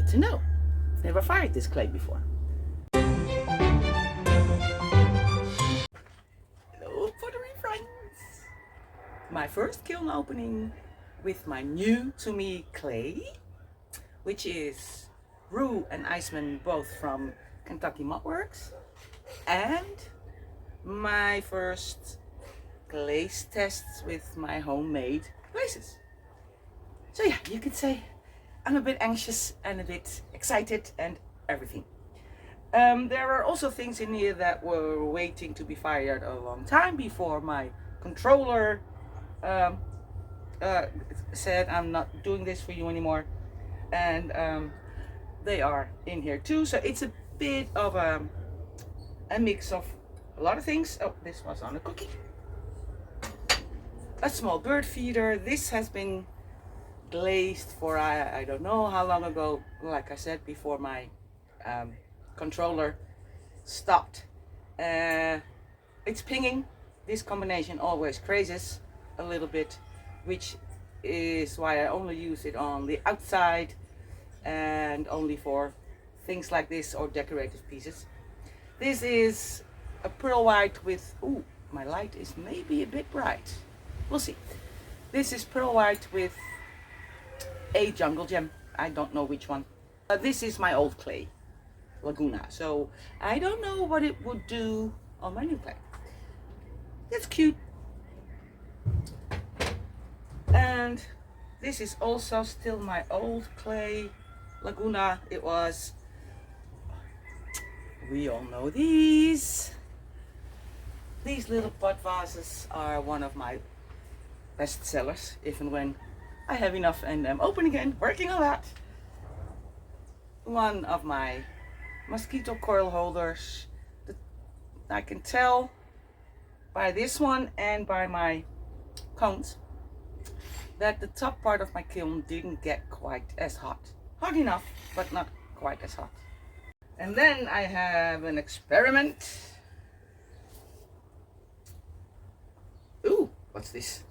Good to know. Never fired this clay before. Hello, pottery friends! My first kiln opening with my new to me clay, which is Rue and Iceman, both from Kentucky Mud Works, and my first glaze tests with my homemade glazes. So yeah, you could say I'm a bit anxious and a bit excited and everything. There are also things in here that were waiting to be fired a long time before my controller said I'm not doing this for you anymore, and they are in here too. So it's a bit of a mix of a lot of things. Oh, this was on a cookie. A small bird feeder. This has been glazed for I don't know how long ago, like I said, before my controller stopped. It's pinging. This combination always crazes a little bit, which is why I only use it on the outside and only for things like this or decorative pieces. This is a pearl white with, ooh, my light is maybe a bit bright. We'll see. This is pearl white with a jungle gem. I don't know which one. This is my old clay, Laguna. So I don't know what it would do on my new clay. It's cute. And this is also still my old clay, Laguna. It was, we all know these. These little pot vases are one of my best sellers, if and when I have enough and I'm open again, working on that. One of my mosquito coil holders. I can tell by this one and by my cones that the top part of my kiln didn't get quite as hot. Hot enough, but not quite as hot. And then I have an experiment. Ooh, what's this?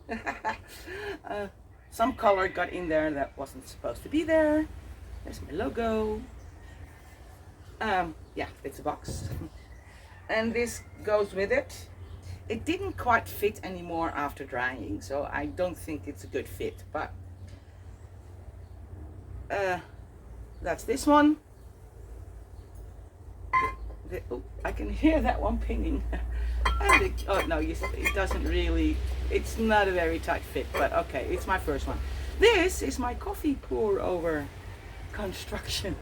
Some color got in there that wasn't supposed to be there. There's my logo. Yeah, it's a box. And this goes with it. It didn't quite fit anymore after drying, so I don't think it's a good fit, but that's this one. Oh, I can hear that one pinging. And oh no, it doesn't really, it's not a very tight fit, but okay, it's my first one. This is my coffee pour over construction.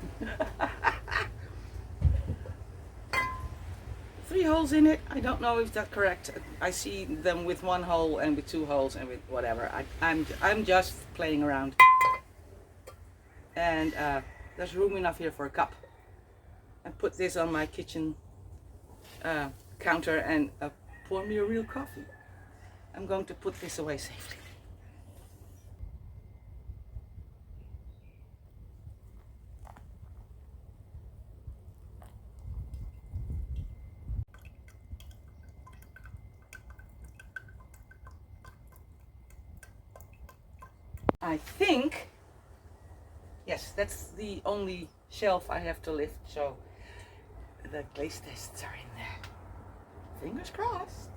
3 holes in it. I don't know if that's correct. I see them with 1 hole and with 2 holes and with whatever. I'm just playing around. And there's room enough here for a cup. I put this on my kitchen counter and pour me a real coffee. I'm going to put this away safely. I think, yes, that's the only shelf I have to lift, so the glaze tests are in there. Fingers crossed.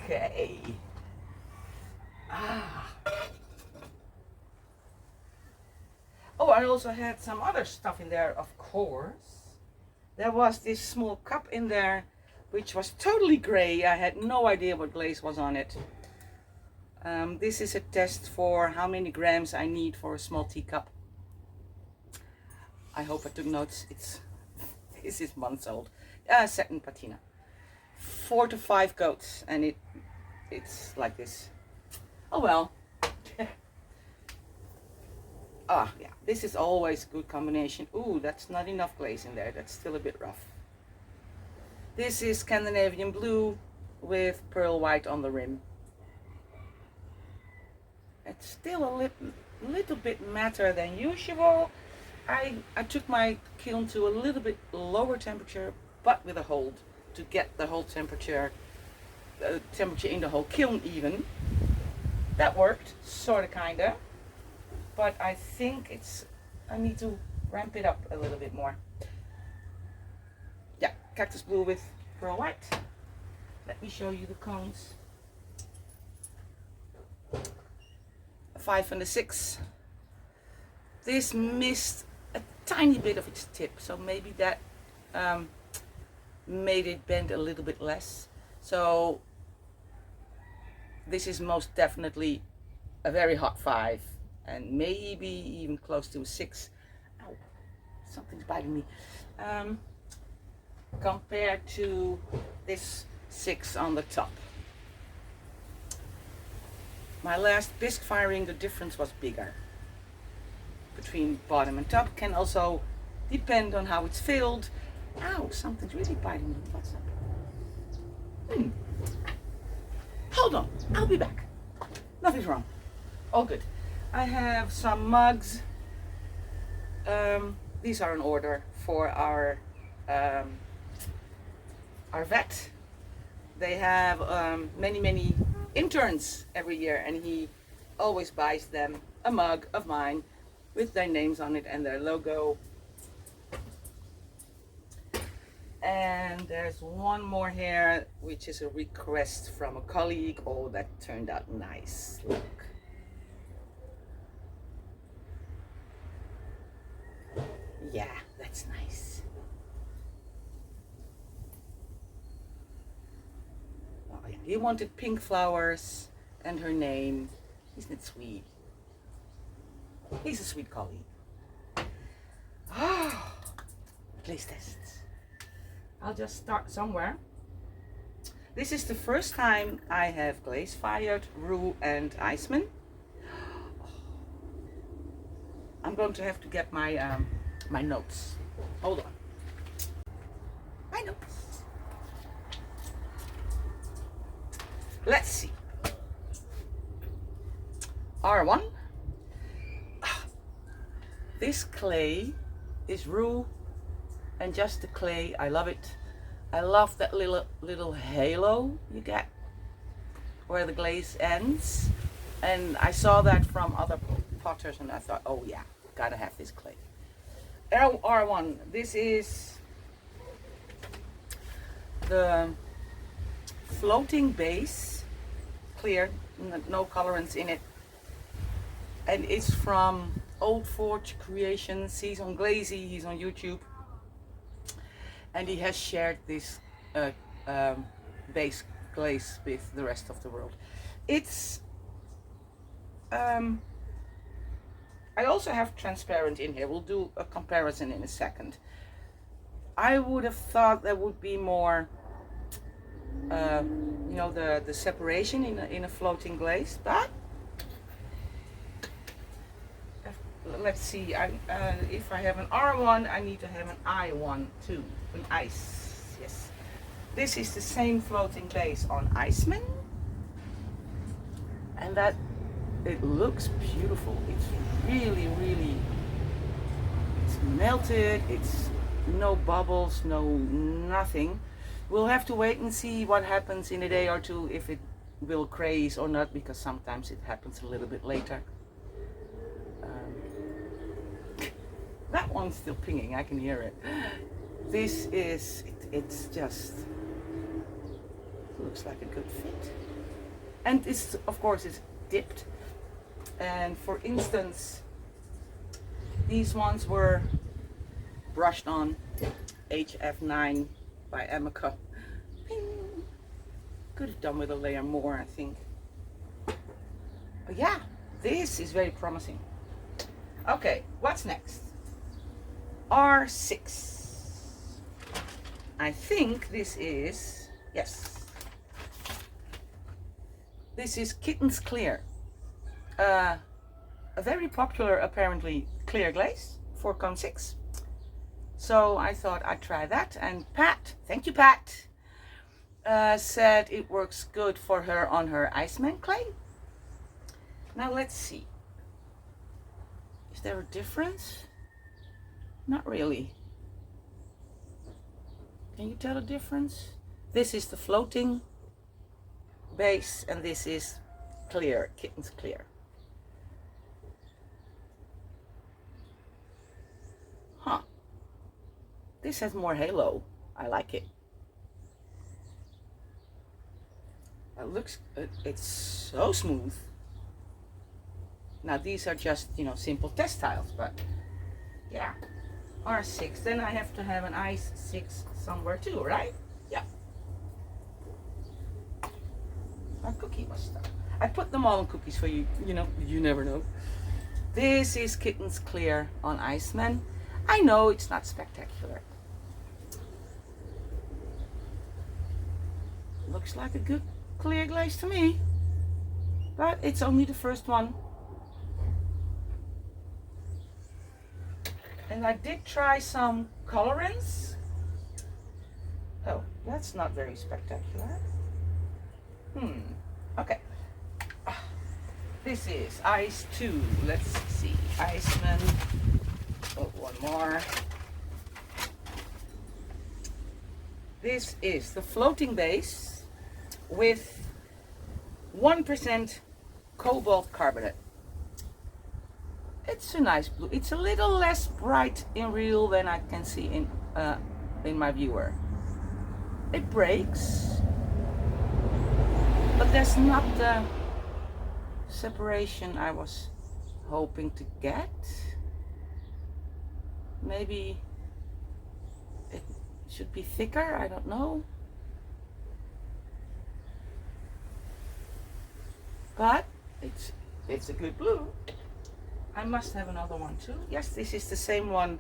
Okay. Oh, I also had some other stuff in there, of course. There was this small cup in there, which was totally gray. I had no idea what glaze was on it. This is a test for how many grams I need for a small teacup. I hope I took notes. This is months old. Satin patina. 4 to 5 coats, and it's like this. Oh well. Yeah, this is always a good combination. Ooh, that's not enough glaze in there. That's still a bit rough. This is Scandinavian blue with pearl white on the rim. It's still a little bit matter than usual. I took my kiln to a little bit lower temperature, but with a hold, to get the whole temperature temperature in the whole kiln even. That worked, sorta kinda. But I think I need to ramp it up a little bit more. Yeah, cactus blue with pearl white. Let me show you the cones. A 5 and a 6. This missed a tiny bit of its tip, so maybe that made it bend a little bit less. So this is most definitely a very hot 5 and maybe even close to a 6. Ow, something's biting me. Compared to this 6 on the top. My last bisque firing, the difference was bigger between bottom and top. Can also depend on how it's filled. Ow, something's really biting me. What's up? Hold on, I'll be back. Nothing's wrong. All good. I have some mugs. These are in order for our vet. They have many interns every year, and he always buys them a mug of mine with their names on it and their logo. And there's one more here, which is a request from a colleague. Oh, that turned out nice. Look. Yeah, that's nice. Oh, yeah. He wanted pink flowers and her name. Isn't it sweet? He's a sweet colleague. Oh, glaze tests. I'll just start somewhere. This is the first time I have glaze fired roux and Iceman. I'm going to have to get my my notes. Hold on. My notes. Let's see. R1. This clay is roux and just the clay. I love it. I love that little halo you get where the glaze ends. And I saw that from other potters and I thought, oh yeah, gotta have this clay. R1, this is the floating base, clear, no colorants in it. And it's from Old Forge Creations. He's on Glazy, he's on YouTube. And he has shared this base glaze with the rest of the world. It's I also have transparent in here. We'll do a comparison in a second. I would have thought there would be more you know, the separation in a floating glaze, but let's see. If I have an R1, I need to have an I1 too, an ice. Yes, this is the same floating base on Iceman, and that it looks beautiful. It's really it's melted. It's no bubbles, no nothing. We'll have to wait and see what happens in a day or two, if it will craze or not, because sometimes it happens a little bit later. That one's still pinging, I can hear it. This is, it's just, looks like a good fit. And it's, of course, it's dipped. And for instance, these ones were brushed on HF9 by Amica. Ping. Could have done with a layer more, I think. But yeah, this is very promising. Okay, what's next? R6. I think this is, yes. This is Kitten's Clear. A very popular, apparently, clear glaze for cone 6. So I thought I'd try that, and Pat, thank you Pat, said it works good for her on her Iceman clay. Now let's see. Is there a difference? Not really. Can you tell a difference? This is the floating base, and this is clear, Kitten's Clear. Huh. This has more halo. I like it. It looks, it's so smooth. Now these are just, you know, simple test tiles, but yeah. R6, then I have to have an I6 somewhere too, right? Yeah. My cookie was stuck. I put them all on cookies for you, you know, you never know. This is Kitten's Clear on Iceman. I know it's not spectacular. Looks like a good clear glaze to me, but it's only the first one. And I did try some colorants. Oh, that's not very spectacular. Okay. This is Ice 2. Let's see. Iceman. Oh, one more. This is the floating base with 1% cobalt carbonate. It's a nice blue. It's a little less bright in real than I can see in my viewer. It breaks, but there's not the separation I was hoping to get. Maybe it should be thicker, I don't know. But it's a good blue. I must have another one too. Yes, this is the same one.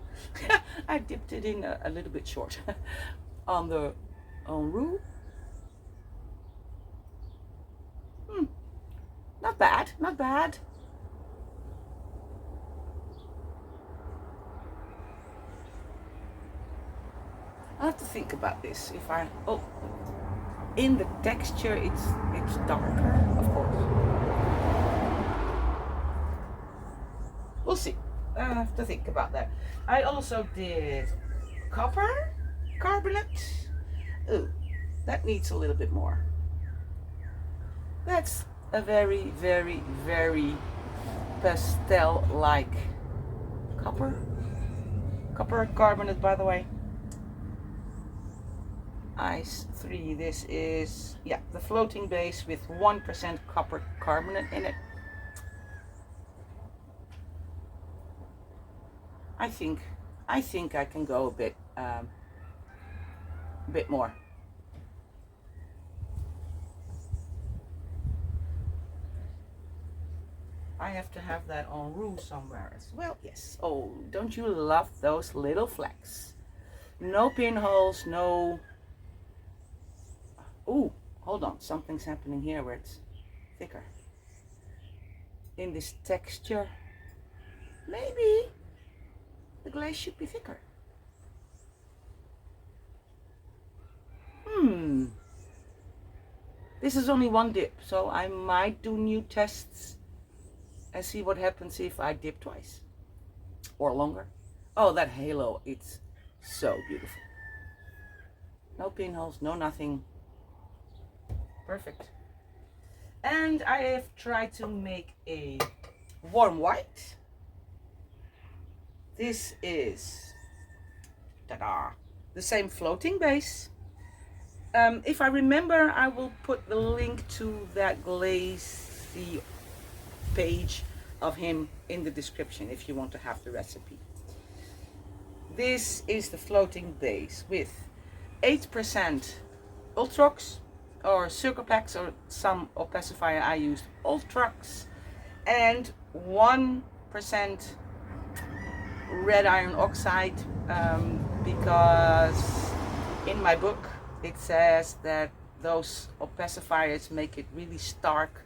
I dipped it in a little bit short on the roux. Not bad, not bad. I have to think about this. If I in the texture it's darker, of course. We'll see. I have to think about that. I also did copper carbonate. Ooh, that needs a little bit more. That's a very, very, very pastel-like copper carbonate, by the way. Ice 3. This is, yeah, the floating base with 1% copper carbonate in it. I think I can go a bit more. I have to have that en route somewhere as well. Yes. Oh, don't you love those little flecks? No pinholes, no. Oh, hold on. Something's happening here where it's thicker. In this texture, maybe the glaze should be thicker. This is only one dip, so I might do new tests and see what happens if I dip twice or longer. Oh, that halo, it's so beautiful. No pinholes, no nothing. Perfect. And I have tried to make a warm white. This is, ta-da, the same floating base. If I remember, I will put the link to that glazy page of him in the description if you want to have the recipe. This is the floating base with 8% Ultrox or Circoplex, or some opacifier I used Ultrox, and 1% red iron oxide, because in my book it says that those opacifiers make it really stark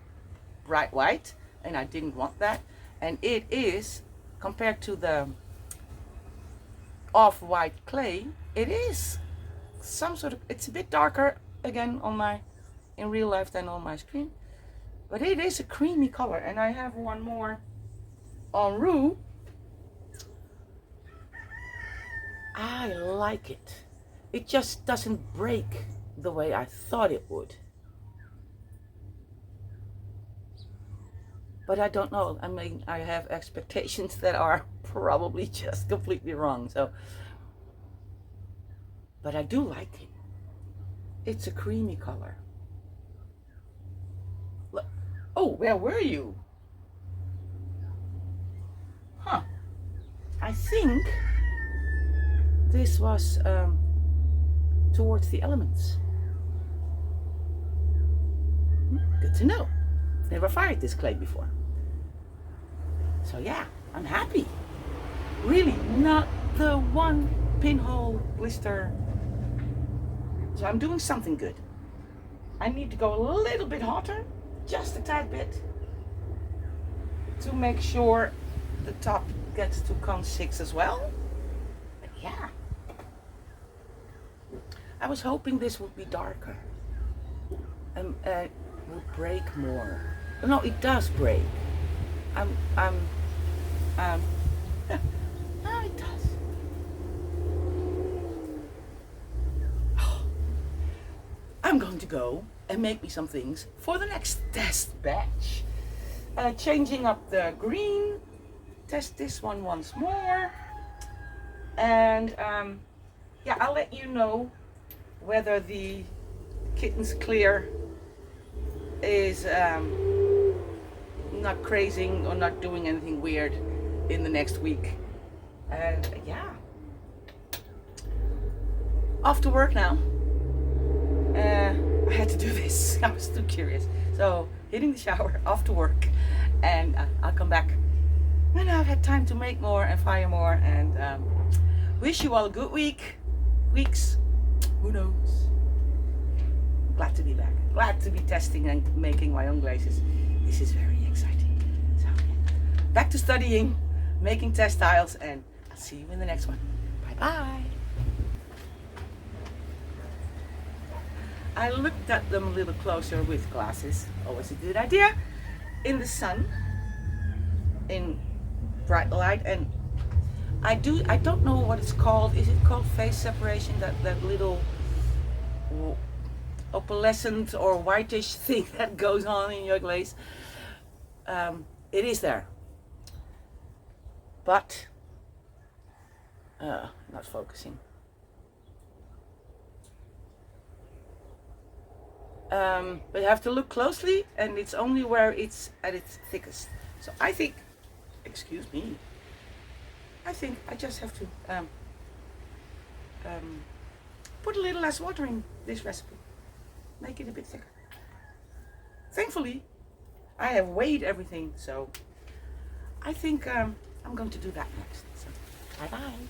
bright white, and I didn't want that. And it is, compared to the off-white clay, it is some sort of, it's a bit darker again on my, in real life than on my screen, but it is a creamy color. And I have one more en route. I like it. It just doesn't break the way I thought it would. but I don't know. I mean, I have expectations that are probably just completely wrong. So, but I do like it. It's a creamy color. Look. Oh, where were you? Huh. I think this was towards the elements. Good to know. I've never fired this clay before. So yeah, I'm happy. Really not the one pinhole blister. So I'm doing something good. I need to go a little bit hotter, just a tad bit, to make sure the top gets to con 6 as well. But yeah, I was hoping this would be darker and would break more. No, it does break. No, it does. I'm going to go and make me some things for the next test batch. Changing up the green, test this one once more, and yeah, I'll let you know whether the kitten's clear is not crazing or not doing anything weird in the next week. And yeah, off to work now. I had to do this. I was too curious. So hitting the shower, off to work, and I'll come back when I've had time to make more and fire more. And wish you all a good weeks. Who knows? Glad to be back. Glad to be testing and making my own glazes. This is very exciting. So back to studying, making test tiles, and I'll see you in the next one. Bye bye. I looked at them a little closer with glasses. Always a good idea. In the sun, in bright light, and I don't know what it's called. Is it called phase separation? That little opalescent or whitish thing that goes on in your glaze. It is there, but not focusing. But you have to look closely, and it's only where it's at its thickest. So I think, excuse me, I think I just have to put a little less water in this recipe, make it a bit thicker. Thankfully, I have weighed everything, so I think I'm going to do that next. So bye bye.